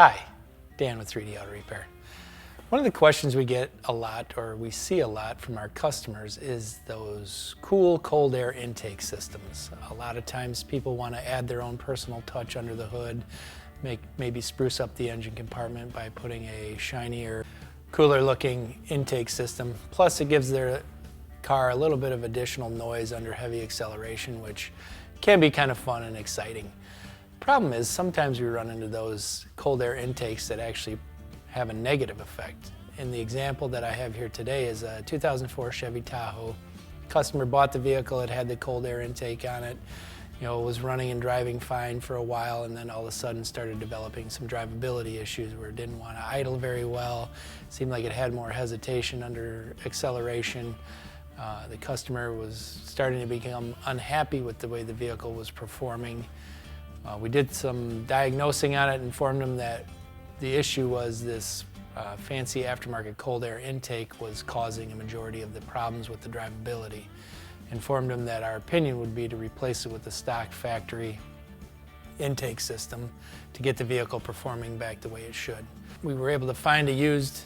Hi, Dan with 3D Auto Repair. One of the questions we get a lot, or we see a lot from our customers, is those cool cold air intake systems. A lot of times people want to add their own personal touch under the hood, maybe spruce up the engine compartment by putting a shinier, cooler looking intake system. Plus it gives their car a little bit of additional noise under heavy acceleration, which can be kind of fun and exciting. Problem is, sometimes we run into those cold air intakes that actually have a negative effect. In the example that I have here today is a 2004 Chevy Tahoe. Customer bought the vehicle, it had the cold air intake on it. It was running and driving fine for a while, and then all of a sudden started developing some drivability issues where it didn't want to idle very well. It seemed like it had more hesitation under acceleration. The customer was starting to become unhappy with the way the vehicle was performing. We did some diagnosing on it and informed them that the issue was this fancy aftermarket cold air intake was causing a majority of the problems with the drivability. Informed them that our opinion would be to replace it with the stock factory intake system to get the vehicle performing back the way it should. We were able to find a used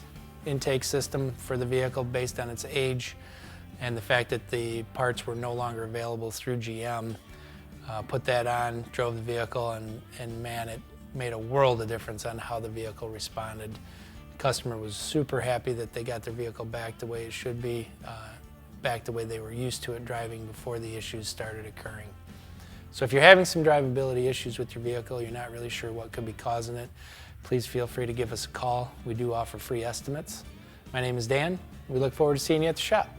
intake system for the vehicle based on its age and the fact that the parts were no longer available through GM. Put that on, drove the vehicle, and man, it made a world of difference on how the vehicle responded. The customer was super happy that they got their vehicle back the way it should be, back the way they were used to it driving before the issues started occurring. So if you're having some drivability issues with your vehicle, you're not really sure what could be causing it, please feel free to give us a call. We do offer free estimates. My name is Dan. We look forward to seeing you at the shop.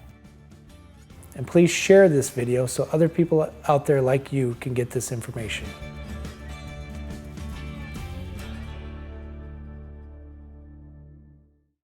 And please share this video so other people out there like you can get this information.